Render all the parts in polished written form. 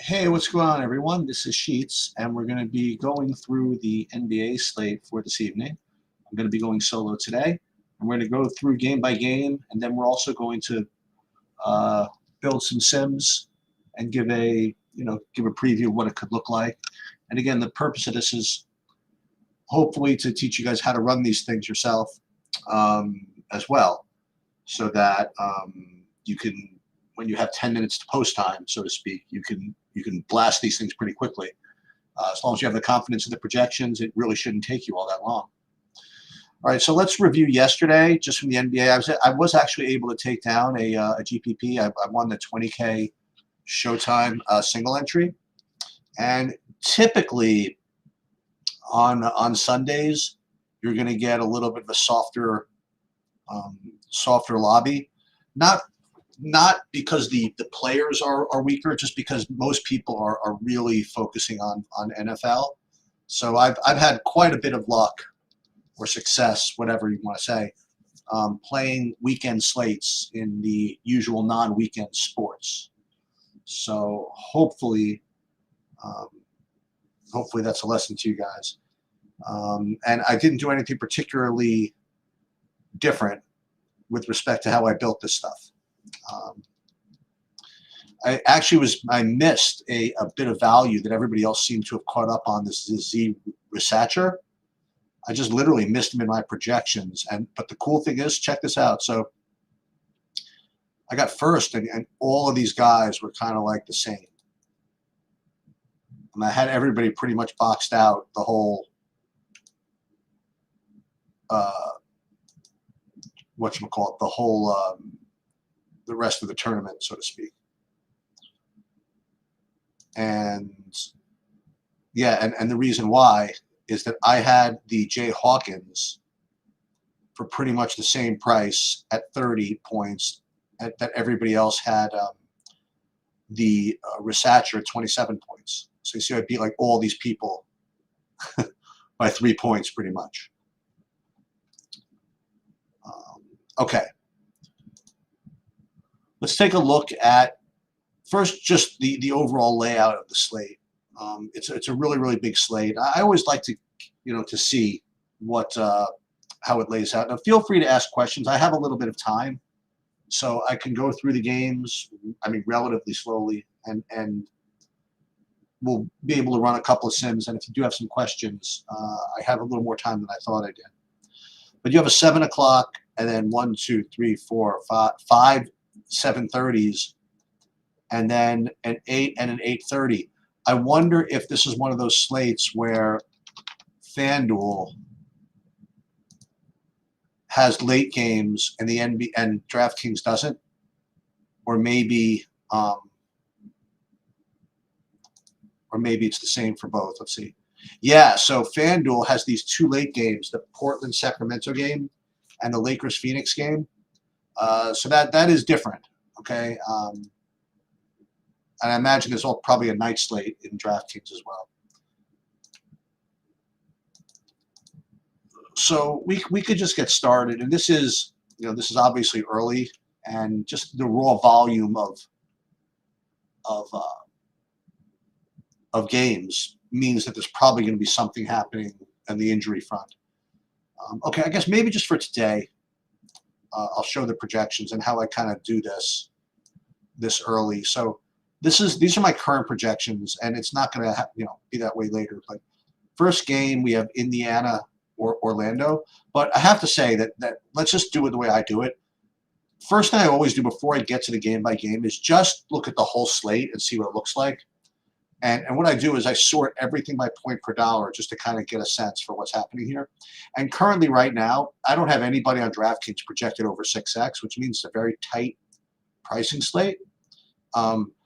Hey, what's going on, everyone? This is Sheets, and we're going to be going through the NBA slate for this evening. I'm going to be going solo today. I'm going to go through game by game, and then we're also going to build some sims and give a preview of what it could look like. And again, the purpose of this is hopefully to teach you guys how to run these things yourself as well, so that you can, when you have 10 minutes to post time, so to speak, you can blast these things pretty quickly. As long as you have the confidence in the projections, it really shouldn't take you all that long. All right, so let's review yesterday, just from the NBA. I was actually able to take down a GPP. I won the 20K Showtime single entry, and typically on Sundays you're going to get a little bit of a softer lobby. Not because the players are weaker, just because most people are really focusing on NFL. So I've had quite a bit of luck or success, whatever you want to say, playing weekend slates in the usual non-weekend sports. So hopefully that's a lesson to you guys. And I didn't do anything particularly different with respect to how I built this stuff. I missed a bit of value that everybody else seemed to have caught up on. This is Z Resacher. I just literally missed him in my projections. But the cool thing is, check this out. So I got first, and all of these guys were kind of like the same. And I had everybody pretty much boxed out the whole the rest of the tournament, so to speak. And yeah, and the reason why is that I had the Jay Hawkins for pretty much the same price at 30 points that everybody else had the Resacher at 27 points. So you see, I beat like all these people by 3 points pretty much. Okay. Let's take a look at first just the overall layout of the slate. It's a really big slate. I always like to to see how it lays out. Now feel free to ask questions. I have a little bit of time, so I can go through the games. I mean, relatively slowly, and we'll be able to run a couple of sims. And if you do have some questions, I have a little more time than I thought I did. But you have a 7 o'clock, and then 1, 2, 3, 4, 5 7:30s, and then an 8 and an 8:30. I wonder if this is one of those slates where FanDuel has late games and the NBA and DraftKings doesn't, or maybe it's the same for both. Let's see. Yeah, so FanDuel has these 2 late games: the Portland-Sacramento game and the Lakers-Phoenix game. So that is different, okay? And I imagine there's probably a night slate in DraftKings as well. So we could just get started, and this is obviously early, and just the raw volume of games means that there's probably going to be something happening on the injury front. Okay, I guess maybe just for today, I'll show the projections and how I kind of do this early. So these are my current projections, and it's not going to be that way later. But first game we have Indiana or Orlando. But I have to say that let's just do it the way I do it. First thing I always do before I get to the game by game is just look at the whole slate and see what it looks like. And what I do is I sort everything by point per dollar just to kind of get a sense for what's happening here. And currently right now, I don't have anybody on DraftKings projected over 6x, which means it's a very tight pricing slate.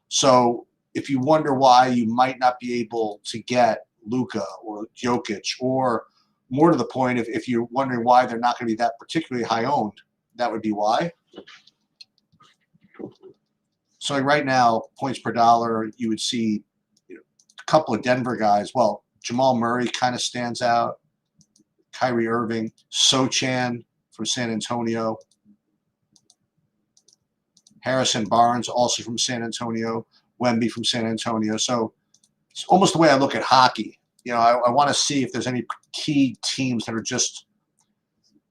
So if you wonder why you might not be able to get Luka or Jokic, or more to the point, if you're wondering why they're not going to be that particularly high owned, that would be why. So like right now, points per dollar, you would see a couple of Denver guys. Well, Jamal Murray kind of stands out. Kyrie Irving, Sochan from San Antonio. Harrison Barnes, also from San Antonio. Wemby from San Antonio. So it's almost the way I look at hockey. You know, I want to see if there's any key teams that are just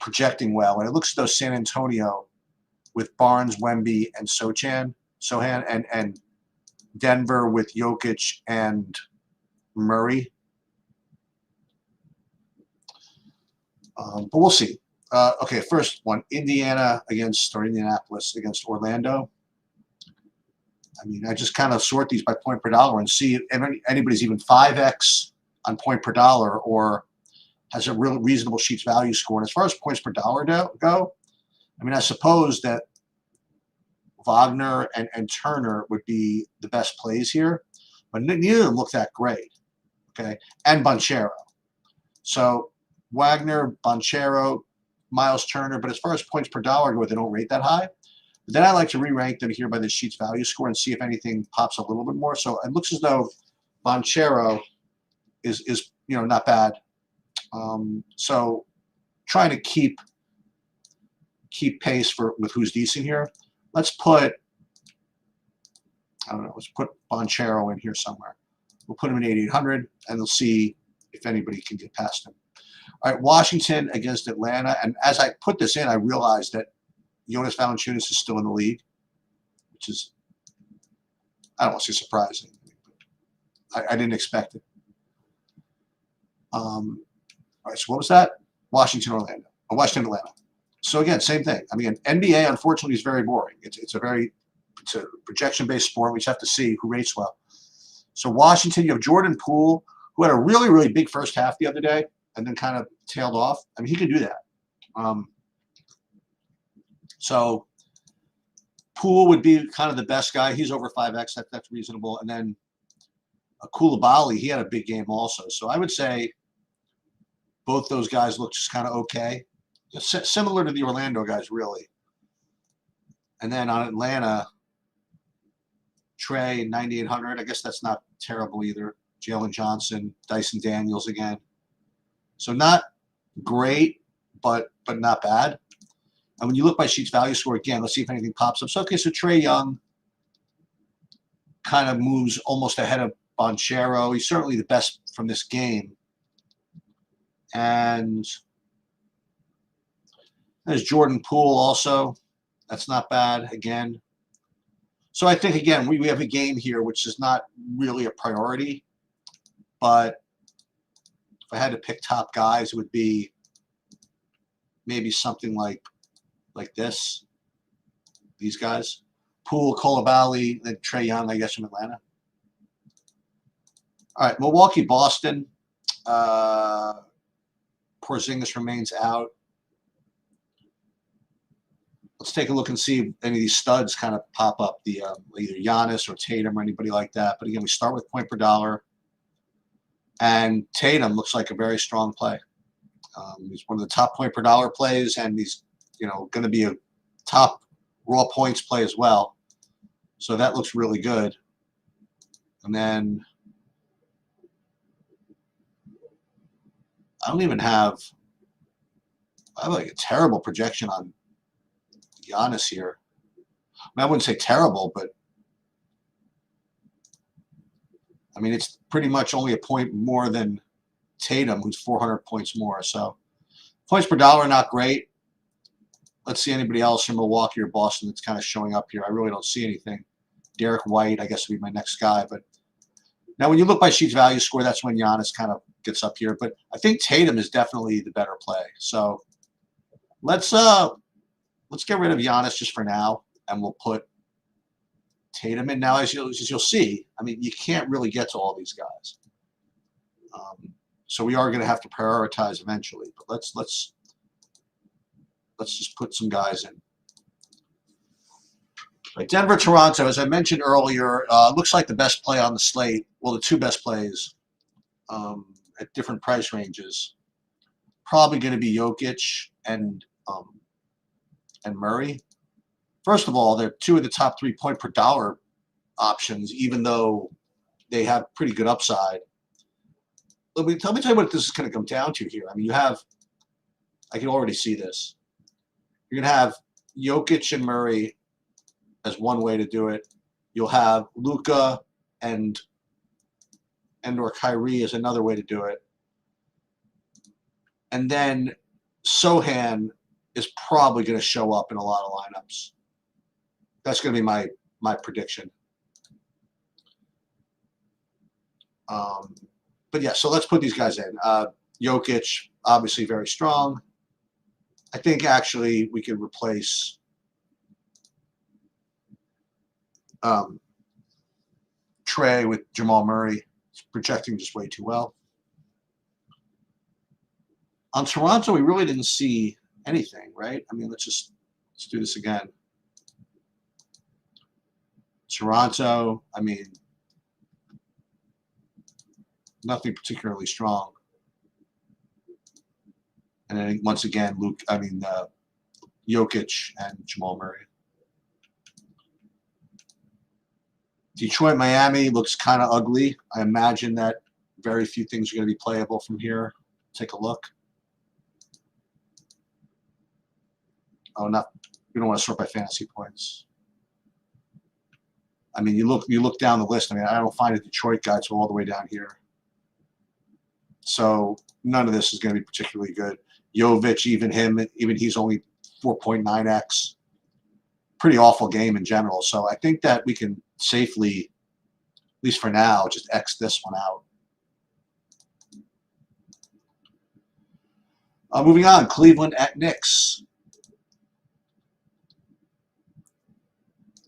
projecting well. And it looks as though San Antonio with Barnes, Wemby, and Sohan, and Denver with Jokic and Murray. But we'll see. Okay, first one, Indianapolis against Orlando. I mean, I just kind of sort these by point per dollar and see if anybody's even 5x on point per dollar or has a real reasonable sheets value score. And as far as points per dollar go, I mean, I suppose that Wagner and Turner would be the best plays here, but neither of them look that great. Okay, and Banchero. So Wagner, Banchero, Miles Turner, but as far as points per dollar go, they don't rate that high. But then I like to re-rank them here by the sheets value score and see if anything pops up a little bit more. So it looks as though Banchero is not bad. So trying to keep pace with who's decent here. Let's put, I don't know, let's put Banchero in here somewhere. We'll put him in 8,800, and we'll see if anybody can get past him. All right, Washington against Atlanta. And as I put this in, I realized that Jonas Valanciunas is still in the league, which is, I don't want to say surprising. I didn't expect it. All right, so what was that? Washington, Atlanta. So again, same thing. I mean, NBA, unfortunately, is very boring. It's a projection-based sport. We just have to see who rates well. So Washington, you have Jordan Poole, who had a really, really big first half the other day and then kind of tailed off. I mean, he could do that. So Poole would be kind of the best guy. He's over 5x. That's reasonable. And then Koulibaly, he had a big game also. So I would say both those guys look just kind of okay. Similar to the Orlando guys, really. And then on Atlanta, Trey, 9,800. I guess that's not terrible either. Jalen Johnson, Dyson Daniels again. So not great, but not bad. And when you look by sheets value score, again, let's see if anything pops up. So, okay, so Trae Young kind of moves almost ahead of Banchero. He's certainly the best from this game. And there's Jordan Poole also. That's not bad, again. So I think, again, we have a game here which is not really a priority. But if I had to pick top guys, it would be maybe something like this. These guys. Poole, Koulibaly, then Trae Young, I guess, from Atlanta. All right, Milwaukee, Boston. Porzingis remains out. Let's take a look and see if any of these studs kind of pop up, the either Giannis or Tatum or anybody like that. But again, we start with point per dollar. And Tatum looks like a very strong play. He's one of the top point per dollar plays, and he's going to be a top raw points play as well. So that looks really good. And then I have like a terrible projection on Giannis here. I mean, I wouldn't say terrible, but I mean, it's pretty much only a point more than Tatum, who's 400 points more. So points per dollar, not great. Let's see anybody else from Milwaukee or Boston that's kind of showing up here. I really don't see anything. Derek White, I guess, would be my next guy. But now when you look by sheets value score, that's when Giannis kind of gets up here. But I think Tatum is definitely the better play. So let's get rid of Giannis just for now, and we'll put Tatum in. Now, as you'll see, I mean, you can't really get to all these guys. So we are going to have to prioritize eventually. But let's just put some guys in. Right, Denver, Toronto, as I mentioned earlier, looks like the best play on the slate. Well, the two best plays at different price ranges. Probably going to be Jokic and Murray. First of all, they're two of the top 3 point per dollar options, even though they have pretty good upside. Let me tell you what this is going to come down to here. I mean, I can already see this. You're going to have Jokic and Murray as one way to do it. You'll have Luka and or Kyrie is another way to do it. And then Sohan is probably going to show up in a lot of lineups. That's going to be my prediction. But yeah, so let's put these guys in. Jokic, obviously very strong. I think actually we could replace Trey with Jamal Murray. It's projecting just way too well. On Toronto, we really didn't see anything, right? I mean, let's do this again. Toronto, I mean, nothing particularly strong. And then once again, Jokic and Jamal Murray. Detroit, Miami looks kind of ugly. I imagine that very few things are going to be playable from here. Take a look. Oh, we don't want to sort by fantasy points. I mean, you look down the list. I mean, I don't find a Detroit guy till all the way down here. So none of this is going to be particularly good. Jovic, even he's only 4.9x. Pretty awful game in general. So I think that we can safely, at least for now, just X this one out. Moving on, Cleveland at Knicks.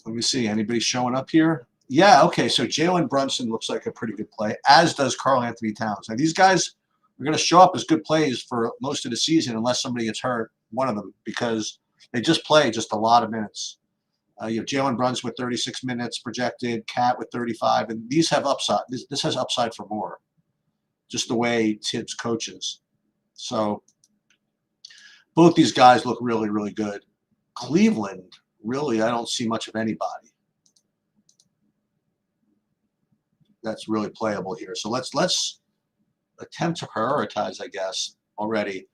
Let me see. Anybody showing up here? Yeah, okay. So Jalen Brunson looks like a pretty good play, as does Karl Anthony Towns. Now, these guys are going to show up as good plays for most of the season unless somebody gets hurt, one of them, because they just play just a lot of minutes. You have Jalen Brunson with 36 minutes projected, Cat with 35, and these have upside. This has upside for more, just the way Tibbs coaches. So both these guys look really, really good. Cleveland, really, I don't see much of anybody that's really playable here. So let's attempt to prioritize, I guess, already.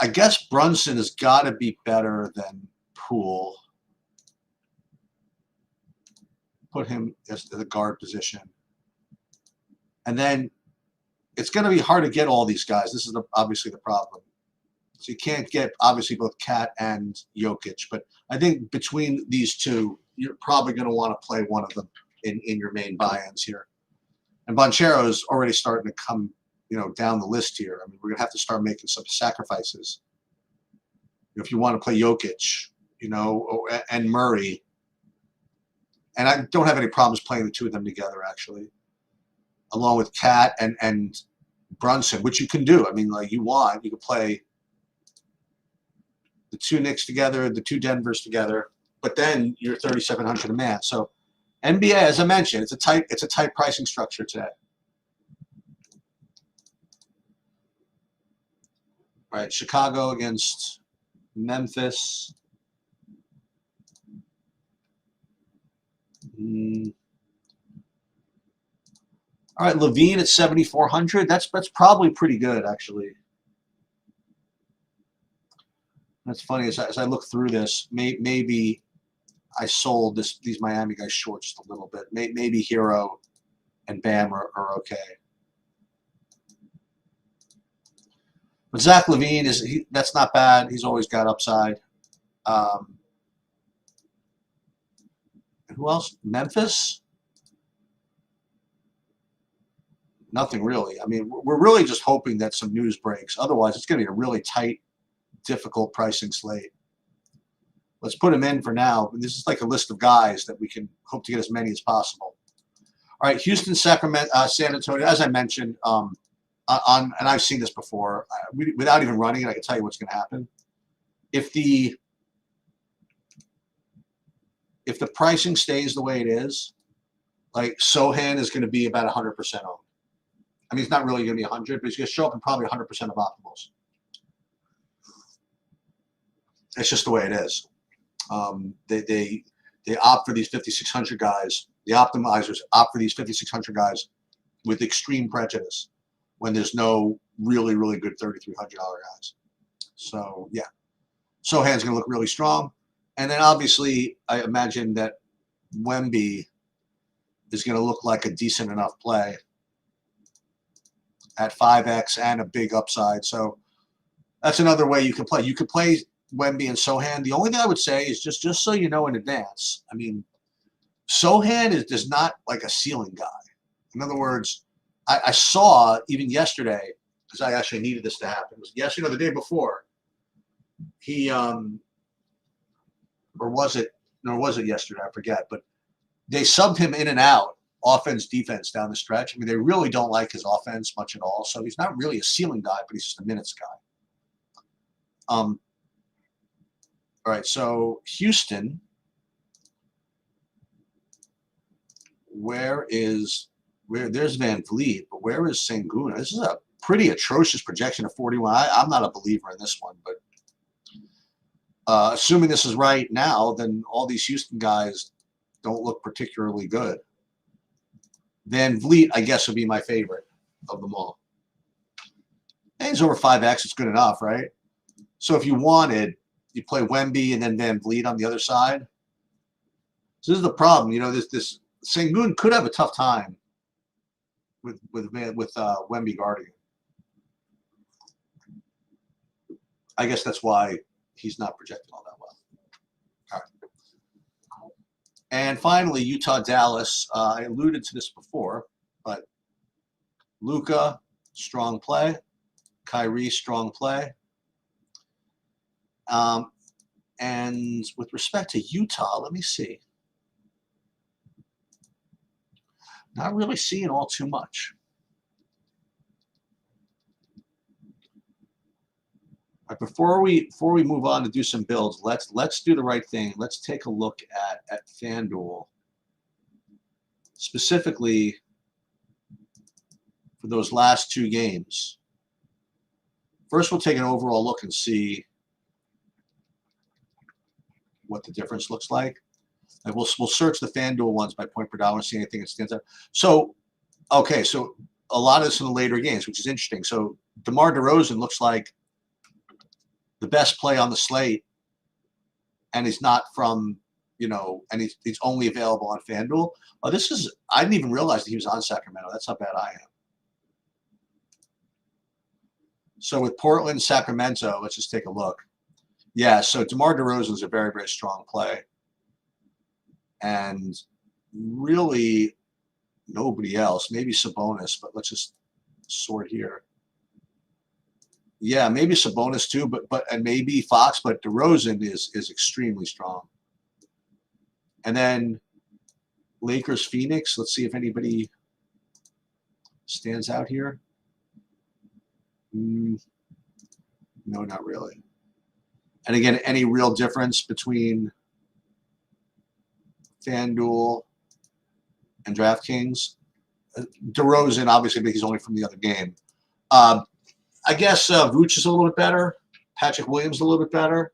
I guess Brunson has got to be better than Poole. Put him as the guard position. And then it's going to be hard to get all these guys. This is obviously the problem. So you can't get, obviously, both Cat and Jokic. But I think between these two, you're probably going to want to play one of them in your main buy-ins here. And Banchero's already starting to come, down the list here. I mean, we're going to have to start making some sacrifices. If you want to play Jokic, and Murray. And I don't have any problems playing the two of them together, actually, along with Cat and Brunson, which you can do. I mean, like you can play the two Knicks together, the two Denvers together, but then you're 3,700 a man. So NBA, as I mentioned, it's a tight pricing structure today. All right, Chicago against Memphis. All right, Levine at 7,400. That's probably pretty good, actually. That's funny. As I look through this, maybe I sold these Miami guys short just a little bit. Maybe Hero and Bam are okay. But Zach Levine that's not bad. He's always got upside. Who else? Memphis? Nothing really. I mean, we're really just hoping that some news breaks. Otherwise, it's going to be a really tight, difficult pricing slate. Let's put him in for now. This is like a list of guys that we can hope to get as many as possible. All right, Houston, Sacramento, San Antonio. As I mentioned, and I've seen this before. Without even running it, I can tell you what's going to happen. If the pricing stays the way it is, like Sohan is going to be about 100% owned. I mean, it's not really going to be 100, but he's going to show up in probably 100% of optimals. It's just the way it is. They opt for these 5,600 guys. The optimizers opt for these 5,600 guys with extreme prejudice when there's no really, really good $3,300 guys. So, yeah. Sohan's going to look really strong. And then, obviously, I imagine that Wemby is going to look like a decent enough play at 5x and a big upside. So that's another way you can play. You could play Wemby and Sohan. The only thing I would say is just so you know in advance, I mean, Sohan is not like a ceiling guy. In other words, I saw even yesterday, because I actually needed this to happen. It was yesterday or the day before. He or was it yesterday? I forget. But they subbed him in and out, offense, defense down the stretch. I mean, they really don't like his offense much at all. So he's not really a ceiling guy, but he's just a minutes guy. All right, so Houston. There's Van Vliet, but where is Sengun? This is a pretty atrocious projection of 41. I'm not a believer in this one, but assuming this is right now, then all these Houston guys don't look particularly good. Van Vliet, I guess, would be my favorite of them all. And he's over 5x. It's good enough, right? So if you wanted, you play Wemby and then Van Vliet on the other side. So this is the problem. You know, this Sengun could have a tough time with Wemby guarding. I guess that's why he's not projected all that well. All right. And finally, Utah-Dallas. I alluded to this before, but Luka, strong play. Kyrie, strong play. And with respect to Utah, let me see. Not really seeing all too much. Right, before we move on to do some builds, let's do the right thing. Let's take a look at FanDuel, specifically for those last two games. First, we'll take an overall look and see what the difference looks like. And we'll search the FanDuel ones by point per dollar and see anything that stands out. So, okay, so a lot of this in the later games, which is interesting. So DeMar DeRozan looks like the best play on the slate, and he's not from, you know, and he's only available on FanDuel. Oh, this is, I didn't even realize that he was on Sacramento. That's how bad I am. So with Portland, Sacramento, let's just take a look. Yeah, so DeMar DeRozan is a very, very strong play. And really nobody else. Maybe Sabonis, but let's just sort here. Yeah, maybe Sabonis too, and maybe Fox, but DeRozan is extremely strong. And then Lakers, Phoenix. Let's see if anybody stands out here. No, not really. And again, any real difference between FanDuel and DraftKings? DeRozan, obviously, but he's only from the other game. I guess Vooch is a little bit better. Patrick Williams a little bit better.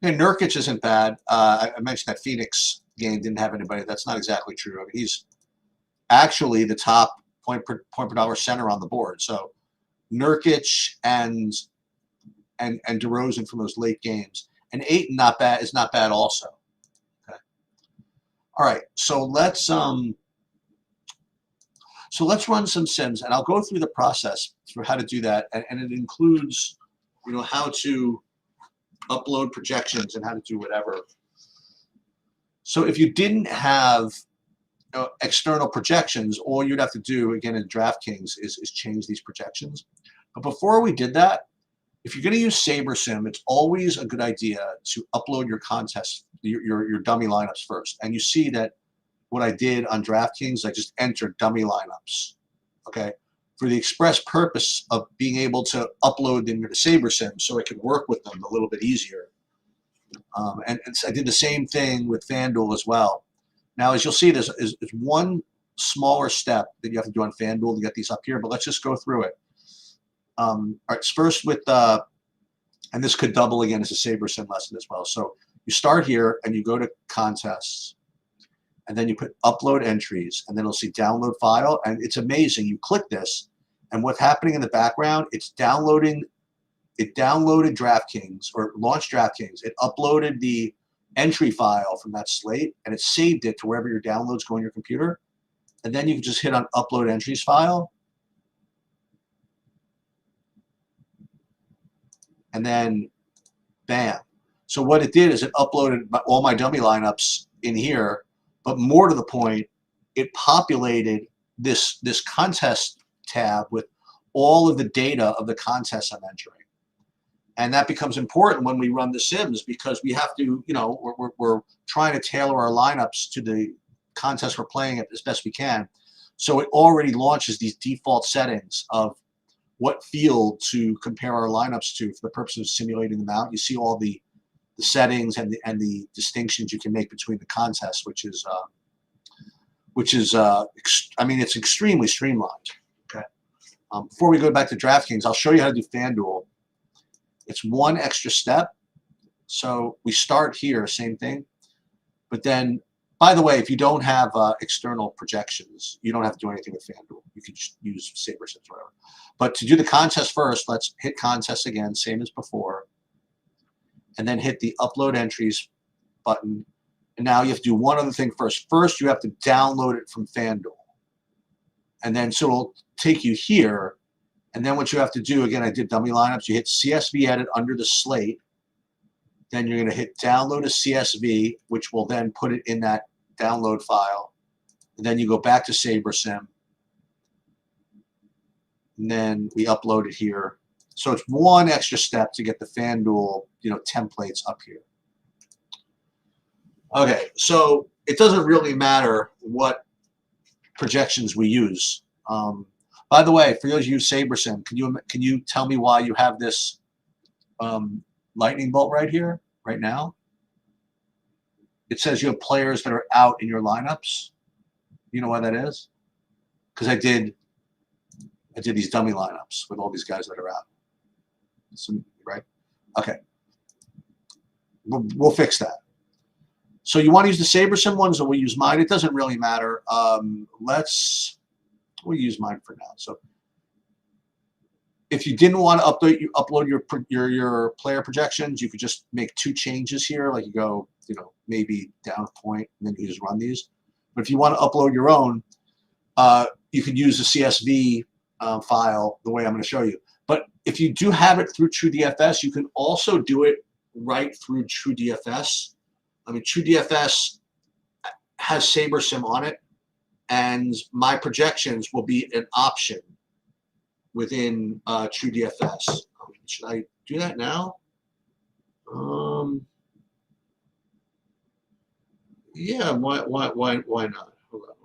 And Nurkic isn't bad. I mentioned that Phoenix game didn't have anybody. That's not exactly true. I mean, he's actually the top point per dollar center on the board. So Nurkic and DeRozan from those late games. And Ayton is not bad also. Okay. All right. So let's run some sims, and I'll go through the process for how to do that, and it includes, you know, how to upload projections and how to do whatever. So if you didn't have external projections, all you'd have to do, again, in DraftKings is change these projections. But before we did that, if you're going to use SaberSim, it's always a good idea to upload your contest, your dummy lineups first. And you see that what I did on DraftKings, I just entered dummy lineups, okay, for the express purpose of being able to upload them to SaberSim so I could work with them a little bit easier. And I did the same thing with FanDuel as well. Now, as you'll see, there's one smaller step that you have to do on FanDuel to get these up here, but let's just go through it. All right, first with, and this could double again as a SaberSim lesson as well. So you start here and you go to contests, and then you put upload entries, and then it'll see download file, and it's amazing. You click this, and what's happening in the background, it's downloading. It downloaded DraftKings or launched DraftKings. It uploaded the entry file from that slate, and it saved it to wherever your downloads go on your computer. And then you can just hit on upload entries file. And then bam. So what it did is it uploaded all my dummy lineups in here, but more to the point, it populated this contest tab with all of the data of the contests I'm entering. And that becomes important when we run the sims, because we have to, you know, we're trying to tailor our lineups to the contest we're playing at as best we can. So it already launches these default settings of what field to compare our lineups to for the purpose of simulating them out. You see all the settings and the distinctions you can make between the contests, which is I mean, it's extremely streamlined. Okay. Before we go back to DraftKings, I'll show you how to do FanDuel. It's one extra step. So we start here, same thing. But then, by the way, if you don't have external projections, you don't have to do anything with FanDuel. You can just use SaberSims or whatever. But to do the contest first, let's hit contest again, same as before. And then hit the upload entries button. And now you have to do one other thing first. First, you have to download it from FanDuel. And then so it'll take you here. And then what you have to do, again, I did dummy lineups. You hit CSV edit under the slate. Then you're going to hit download a CSV, which will then put it in that download file. And then you go back to SaberSim. And then we upload it here. So it's one extra step to get the FanDuel, you know, templates up here. Okay, so it doesn't really matter what projections we use. By the way, for those of you SaberSim, can you tell me why you have this lightning bolt right here, right now? It says you have players that are out in your lineups. You know why that is? Because I did these dummy lineups with all these guys that are out. So, right? Okay. We'll fix that. So you want to use the SaberSim ones, or we use mine? It doesn't really matter. We'll use mine for now. So if you didn't want to upload your player projections, you could just make two changes here. Like you go, you know, maybe down a point, and then you just run these. But if you want to upload your own, you could use the CSV file the way I'm going to show you. But if you do have it through TrueDFS, you can also do it right through TrueDFS. I mean, TrueDFS has SaberSim on it, and my projections will be an option within TrueDFS. Should I do that now? Yeah, why not? Hold on,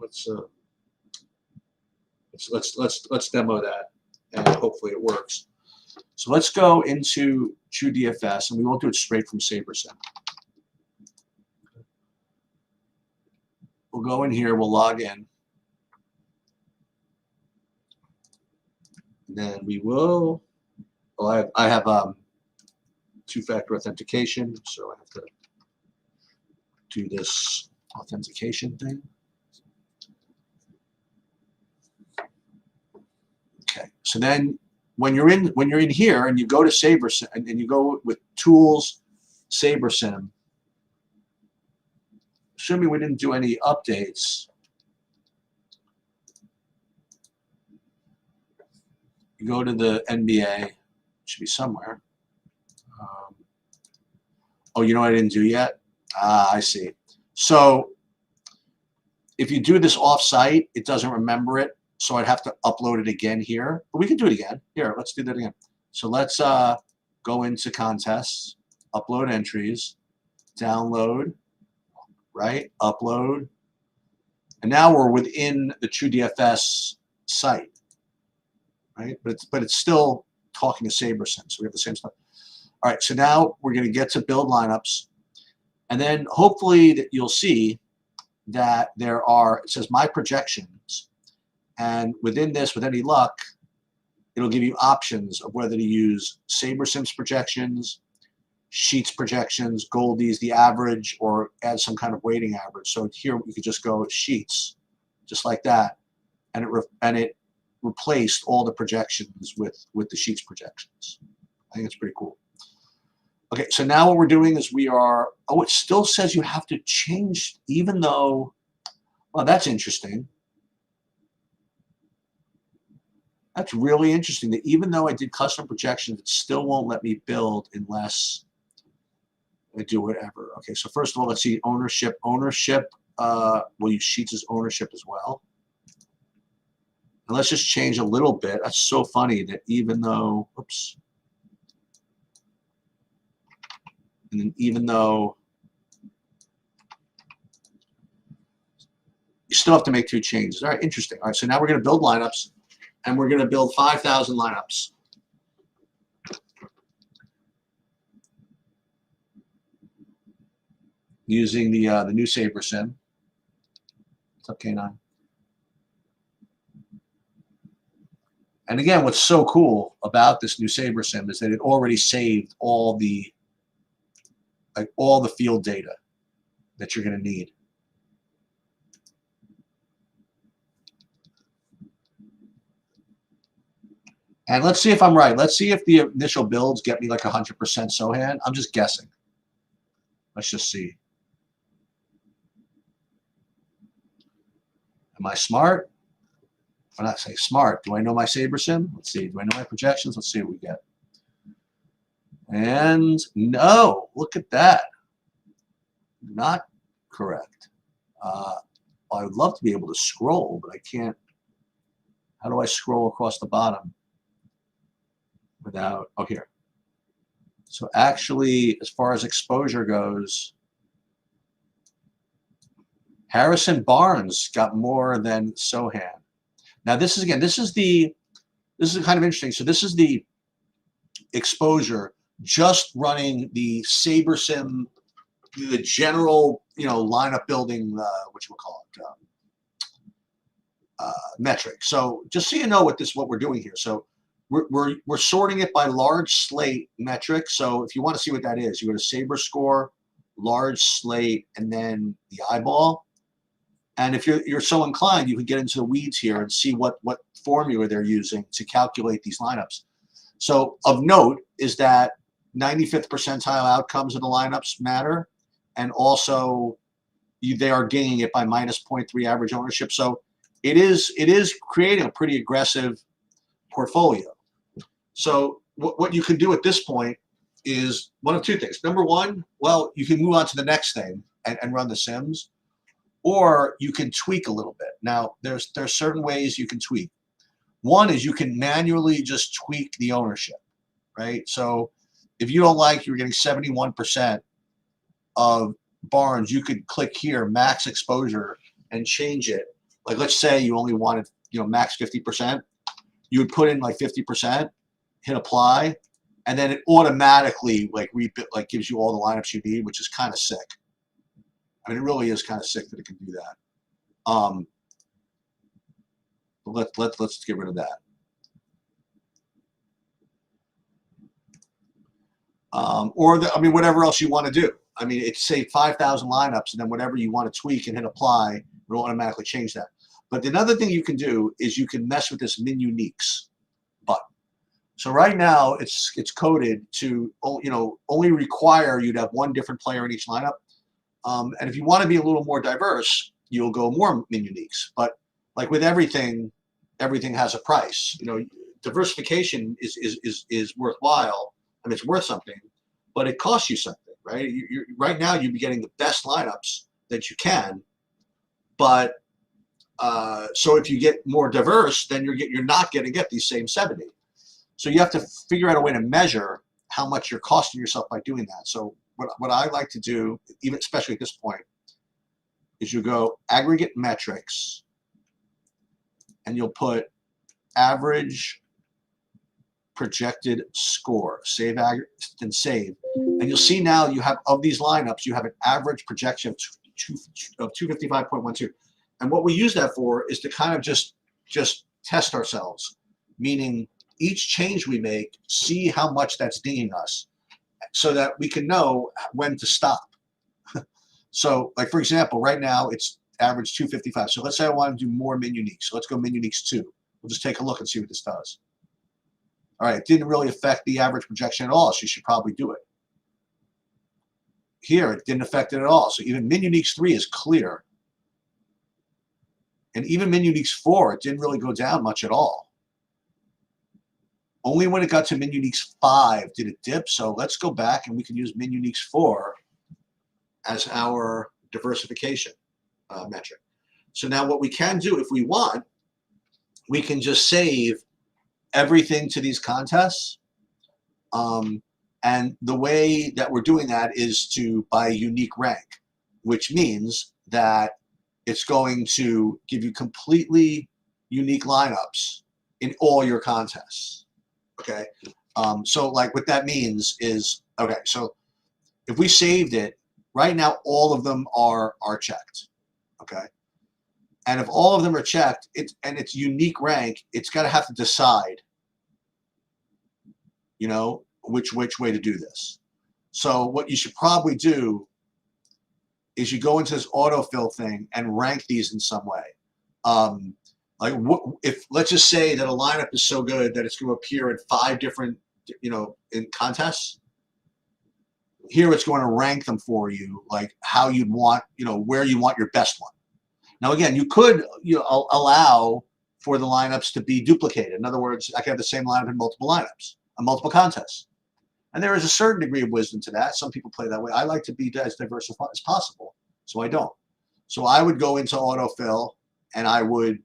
let's demo that, and hopefully it works. So let's go into TrueDFS, and we won't do it straight from SaberSim. We'll go in here, we'll log in. And then we will, well, I have two-factor authentication, so I have to do this authentication thing. Okay, so then when you're in here and you go to SaberSim and you go with Tools, SaberSim, assuming we didn't do any updates, you go to the NBA, it should be somewhere. Oh, you know what I didn't do yet? Ah, I see. So if you do this off-site, it doesn't remember it, so I'd have to upload it again here. But we can do it again. Here, let's do that again. So let's go into contests, upload entries, download, right? Upload. And now we're within the TrueDFS site, right? But it's still talking to SaberSim, so we have the same stuff. All right, so now we're going to get to build lineups, and then hopefully that you'll see that there are, it says my projections, and within this, with any luck, it'll give you options of whether to use SaberSim's projections, Sheets projections, Goldie's, the average, or add some kind of weighting average. So here we could just go Sheets, just like that, and it replaced all the projections with the Sheets projections. I think it's pretty cool. Okay, so now what we're doing is we are, oh, it still says you have to change, even though, well, that's interesting. That's really interesting that even though I did custom projections, it still won't let me build unless I do whatever. Okay, so first of all, let's see ownership. Ownership, we'll use Sheets as ownership as well. And let's just change a little bit. That's so funny that even though, oops. And then even though you still have to make 2 changes. All right, interesting. All right, so now we're going to build lineups, and we're going to build 5,000 lineups. Using the new Saber Sim. What's up, K9? And again, what's so cool about this new Saber Sim is that it already saved all the field data that you're going to need. And let's see if I'm right. Let's see if the initial builds get me like 100% Sohan. I'm just guessing. Let's just see. Am I smart? When I say smart, do I know my Saber Sim? Let's see. Do I know my projections? Let's see what we get. And no, look at that. Not correct. I would love to be able to scroll, but I can't. How do I scroll across the bottom without, oh, here. So actually, as far as exposure goes, Harrison Barnes got more than Sohan. Now this is, again, this is kind of interesting. So this is the exposure just running the Saber Sim, the general, lineup building, what you would call it, metric. So just so you know what we're doing here. So we're sorting it by large slate metric. So if you want to see what that is, you go to Saber score, large slate, and then the eyeball. And if you're so inclined, you can get into the weeds here and see what formula they're using to calculate these lineups. So of note is that 95th percentile outcomes in the lineups matter, and also they are gaining it by minus 0.3 average ownership. So it is creating a pretty aggressive portfolio. So what you can do at this point is one of 2 things. Number one, well, you can move on to the next thing and run the Sims, or you can tweak a little bit. Now, there's certain ways you can tweak. One is you can manually just tweak the ownership, right? So if you don't like you're getting 71% of Barnes, you could click here, max exposure, and change it. Like let's say you only wanted, max 50%. You would put in like 50%, hit apply, and then it automatically gives you all the lineups you need, which is kind of sick. I mean, it really is kind of sick that it can do that. Let's get rid of that. Whatever else you want to do. I mean, it's say 5,000 lineups, and then whatever you want to tweak and hit apply, it'll automatically change that. But another thing you can do is you can mess with this min uniques button. So right now it's coded to only require you to have 1 different player in each lineup. And if you want to be a little more diverse, you'll go more min uniques. But like with everything has a price. Diversification is worthwhile. I mean, it's worth something, but it costs you something, right? Right now you'd be getting the best lineups that you can, but so if you get more diverse, then you're not going to get these same 70. So you have to figure out a way to measure how much you're costing yourself by doing that. So what I like to do, even especially at this point, is you go aggregate metrics, and you'll put average projected score, save and save, and you'll see now you have, of these lineups, you have an average projection of 255.12. And what we use that for is to kind of just test ourselves, meaning each change we make, see how much that's dinging us, so that we can know when to stop. So, like for example, right now it's average 255. So let's say I want to do more min uniques. So let's go min uniques 2. We'll just take a look and see what this does. All right, it didn't really affect the average projection at all, so you should probably do it. here, it didn't affect it at all. So even min uniques 3 is clear. And even min uniques 4, it didn't really go down much at all. Only when it got to min uniques 5 did it dip. So let's go back and we can use min uniques 4 as our diversification metric. So now what we can do if we want, we can just save everything to these contests. And the way that we're doing that is by unique rank, which means that it's going to give you completely unique lineups in all your contests. Okay. So like what that means is, okay, so if we saved it, right now all of them are checked. Okay. And if all of them are checked, and it's unique rank, it's got to have to decide, you know, which way to do this. So what you should probably do is you go into this autofill thing and rank these in some way. Like if let's just say that a lineup is so good that it's going to appear in 5 different, you know, in contests. Here it's going to rank them for you, like how you'd want, you know, where you want your best one. Now again, you could allow for the lineups to be duplicated. In other words, I could have the same lineup in multiple lineups, multiple contests. And there is a certain degree of wisdom to that. Some people play that way. I like to be as diversified as possible, so I don't. So I would go into autofill and I would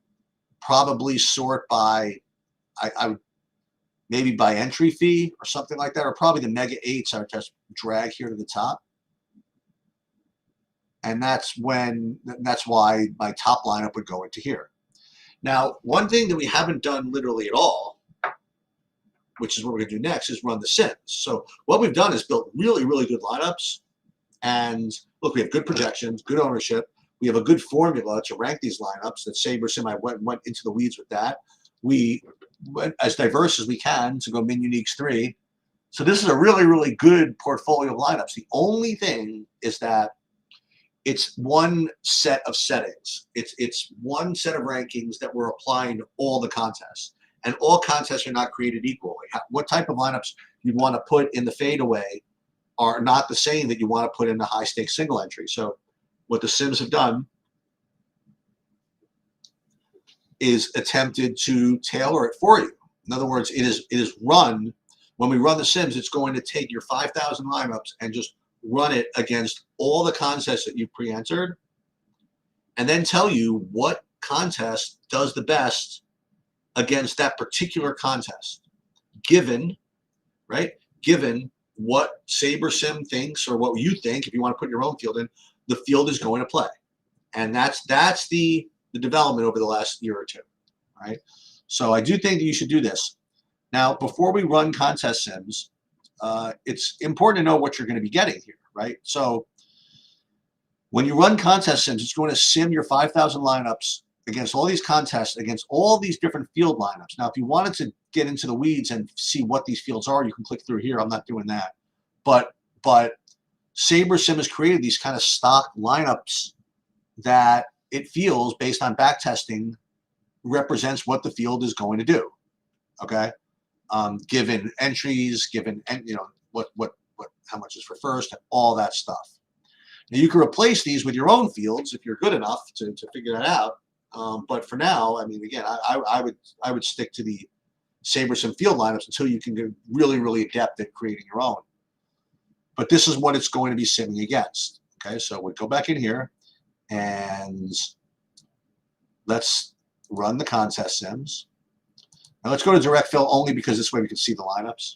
probably sort by, I would maybe by entry fee or something like that, or probably the mega 8s I would just drag here to the top. And that's why my top lineup would go into here. Now, one thing that we haven't done literally at all, which is what we're going to do next, is run the sims. So what we've done is built really, really good lineups. And look, we have good projections, good ownership. We have a good formula to rank these lineups. That Saber Sim, I went into the weeds with that. We went as diverse as we can to go min uniques 3. So this is a really, really good portfolio of lineups. The only thing is that it's one set of settings. It's one set of rankings that we're applying to all the contests. And all contests are not created equally. What type of lineups you want to put in the fadeaway are not the same that you want to put in the high stakes single entry. So what the Sims have done is attempted to tailor it for you. In other words, it is run, when we run the Sims, it's going to take your 5,000 lineups and just run it against all the contests that you pre-entered, and then tell you what contest does the best against that particular contest, given what Saber Sim thinks, or what you think, if you want to put your own field in, the field is going to play. And that's the development over the last year or two, right? So I do think that you should do this. Now, before we run contest sims, it's important to know what you're going to be getting here, right? So when you run contest sims, it's going to sim your 5,000 lineups against all these contests, against all these different field lineups. Now, if you wanted to get into the weeds and see what these fields are, you can click through here. I'm not doing that. But Saber Sim has created these kind of stock lineups that it feels, based on back testing, represents what the field is going to do. Okay, given entries, given how much is for first, and all that stuff. Now you can replace these with your own fields if you're good enough to figure that out. But for now, I mean, again, I would stick to the Saber Sim field lineups until you can get really, really adept at creating your own. But this is what it's going to be simming against. Okay, so we go back in here and let's run the contest sims. Now let's go to direct fill only because this way we can see the lineups.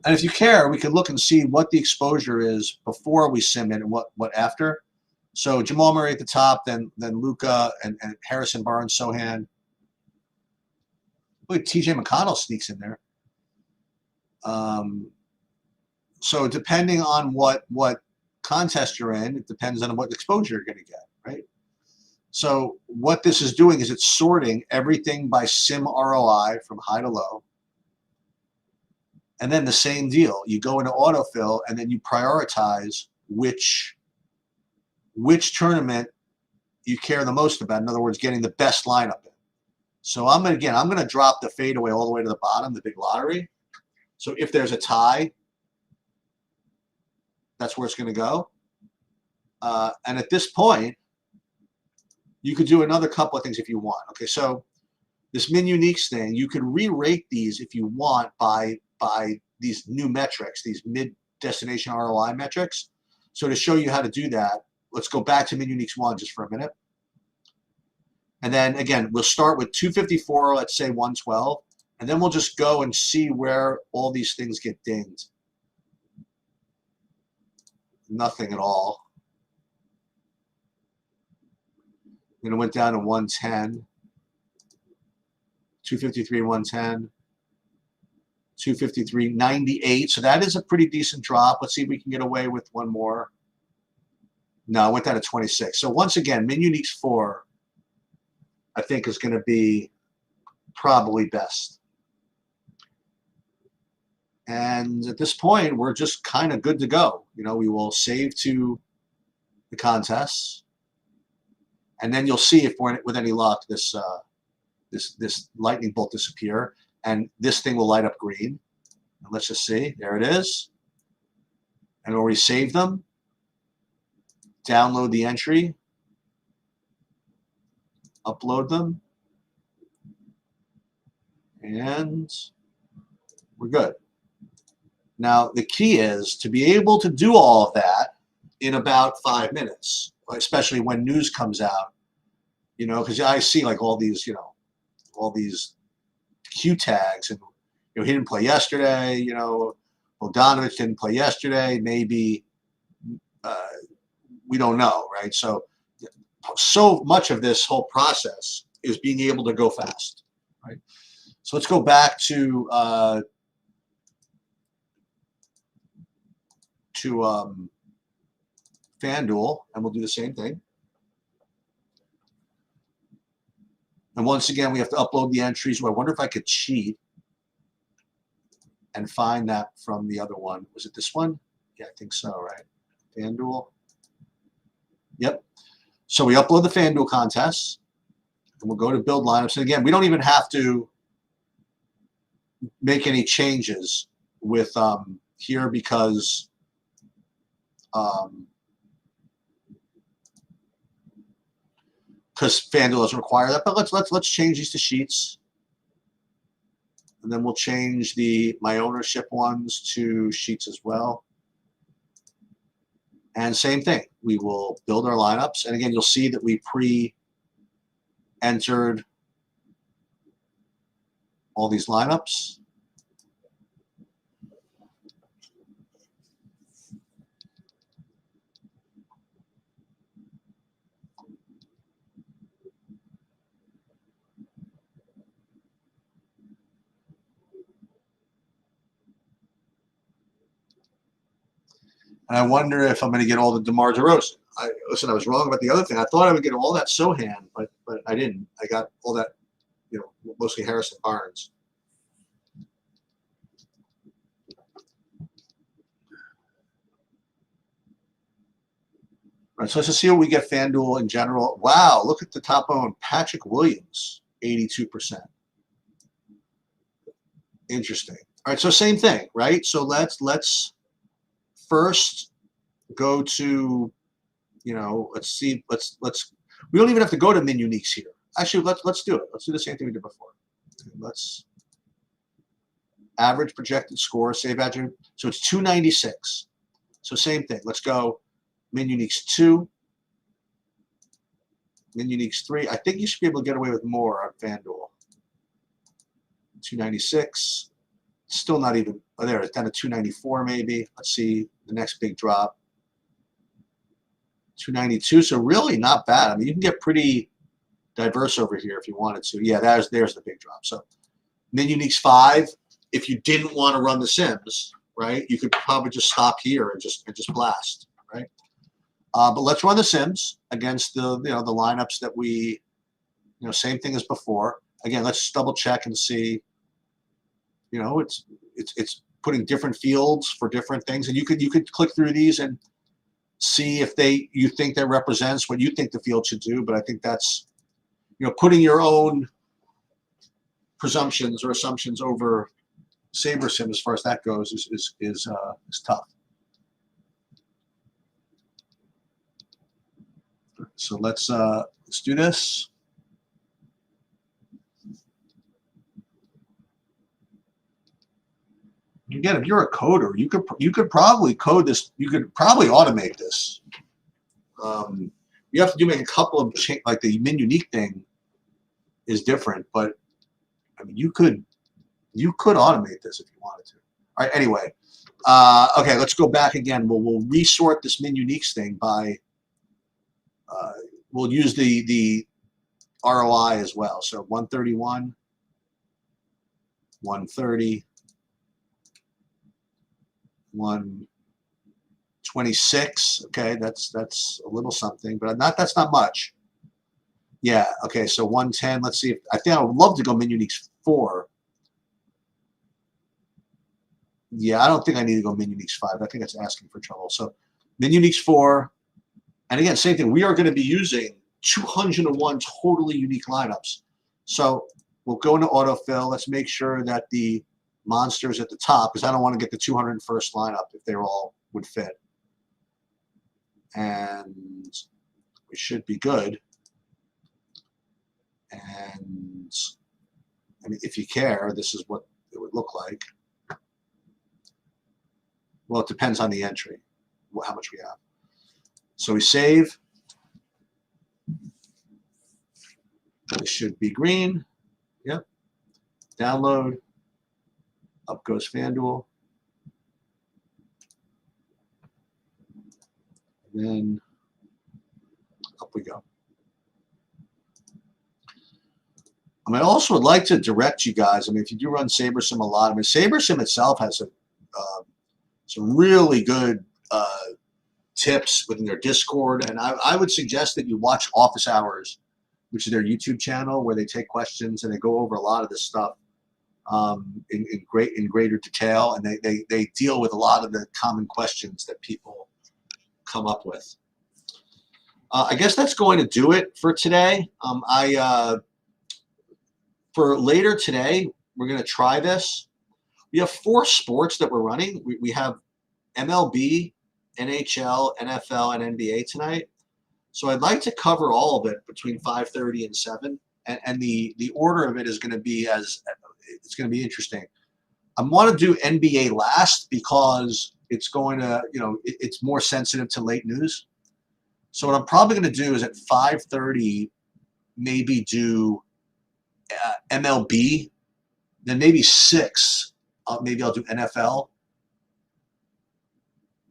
And if you care, we can look and see what the exposure is before we sim it and what after. So Jamal Murray at the top, then Luka and Harrison Barnes, Sohan. Look, TJ McConnell sneaks in there. So depending on what contest you're in, it depends on what exposure you're going to get, right? So what this is doing is it's sorting everything by sim ROI from high to low. And then the same deal. You go into autofill and then you prioritize which tournament you care the most about. In other words, getting the best lineup in. So I'm going to drop the fadeaway all the way to the bottom, the big lottery. So if there's a tie, that's where it's going to go. And at this point, you could do another couple of things if you want. Okay, so this min uniques thing, you could re-rate these if you want by these new metrics, these mid-destination ROI metrics. So to show you how to do that, let's go back to min uniques 1 just for a minute. And then again, we'll start with 254, let's say 112, and then we'll just go and see where all these things get dinged. Nothing at all. And it went down to 110, 253, 110, 253, 98. So that is a pretty decent drop. Let's see if we can get away with one more. No, it went down to 26. So once again, min uniques 4, I think, is going to be probably best. And at this point, we're just kind of good to go. You know, we will save to the contests. And then you'll see if we're with any luck, this lightning bolt disappear, and this thing will light up green. And let's just see. There it is. And already saved them. Download the entry. Upload them. And we're good. Now, the key is to be able to do all of that in about 5 minutes, especially when news comes out, you know, because I see like all these, you know, all these Q tags, and, you know, he didn't play yesterday, you know, Bogdanovich didn't play yesterday, maybe, we don't know, right? So much of this whole process is being able to go fast, right? So let's go back to FanDuel, and we'll do the same thing. And once again, we have to upload the entries. Well, I wonder if I could cheat and find that from the other one. Was it this one? Yeah, I think so, right? FanDuel. Yep. So we upload the FanDuel contests, and we'll go to build lineups. And again, we don't even have to make any changes with here because FanDuel doesn't require that. But let's change these to sheets, and then we'll change my ownership ones to sheets as well. And same thing, we will build our lineups. And again, you'll see that we pre-entered all these lineups. And I wonder if I'm going to get all the DeMar DeRozan. Listen, I was wrong about the other thing. I thought I would get all that Sohan, but I didn't. I got all that, you know, mostly Harrison Barnes. All right, so let's just see what we get FanDuel in general. Wow, look at the top own, Patrick Williams, 82%. Interesting. All right, so same thing, right? So let's first go to, you know, let's see, we don't even have to go to min uniques here. Actually, let's do it. Let's do the same thing we did before. Let's average projected score, save attribute. So it's 296. So same thing. Let's go min uniques 2, min uniques 3. I think you should be able to get away with more on FanDuel. 296. Still not even, oh, there, it's down to 294 maybe. Let's see the next big drop. 292, so really not bad. I mean, you can get pretty diverse over here if you wanted to. Yeah, there's the big drop. So min uniques 5, if you didn't want to run the Sims, right, you could probably just stop here and just blast, right? But let's run the Sims against the, you know, the lineups that we, you know, same thing as before. Again, let's double check and see. You know, it's putting different fields for different things, and you could click through these and see if you think that represents what you think the field should do. But I think that's, you know, putting your own presumptions or assumptions over SaberSim as far as that goes is tough. So let's do this. Again, if you're a coder, you could probably code this. You could probably automate this. You have to do make a couple of like the min unique thing is different, but I mean you could automate this if you wanted to. All right. Anyway, okay. Let's go back again. We'll resort this min uniques thing by. We'll use the ROI as well. So 131, 130. 126. Okay, that's a little something, but that's not much. Yeah. Okay. So 110. Let's see. I think I would love to go min uniques 4. Yeah, I don't think I need to go min uniques 5. I think that's asking for trouble. So min uniques 4, and again, same thing. We are going to be using 201 totally unique lineups. So we'll go into autofill. Let's make sure that the monsters at the top, because I don't want to get the 201st lineup if they all would fit. And we should be good. And I mean, if you care, this is what it would look like. Well, it depends on the entry, how much we have. So we save. This should be green. Yep. Download. Up goes FanDuel. And then up we go. I mean, I also would like to direct you guys. I mean, if you do run SaberSim a lot, I mean, SaberSim itself has some really good tips within their Discord. And I would suggest that you watch Office Hours, which is their YouTube channel, where they take questions and they go over a lot of this stuff. In greater detail, and they deal with a lot of the common questions that people come up with. I guess that's going to do it for today. For later today, we're going to try this. We have 4 sports that we're running. We have MLB, NHL, NFL, and NBA tonight. So I'd like to cover all of it between 5:30 and 7, and the order of it is going to be it's going to be interesting. I want to do NBA last because it's going to, it's more sensitive to late news. So what I'm probably going to do is at 5:30, maybe do MLB, then maybe 6, maybe I'll do NFL,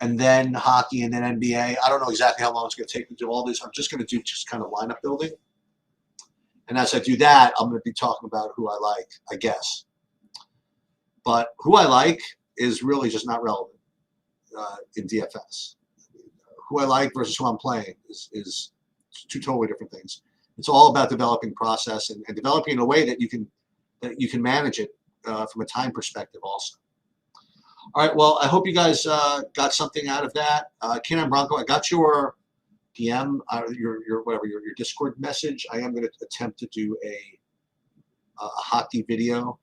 and then hockey, and then NBA. I don't know exactly how long it's going to take to do all these. I'm just going to do just kind of lineup building. And as I do that, I'm going to be talking about who I like, I guess. But who I like is really just not relevant in DFS. Who I like versus who I'm playing is 2 totally different things. It's all about developing process and developing in a way that you can manage it from a time perspective also. All right. Well, I hope you guys got something out of that. Kenan Bronco, I got your DM, your Discord message. I am going to attempt to do a hockey video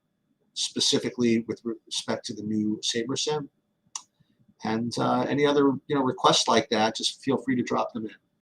specifically with respect to the new SaberSim, and any other requests like that. Just feel free to drop them in.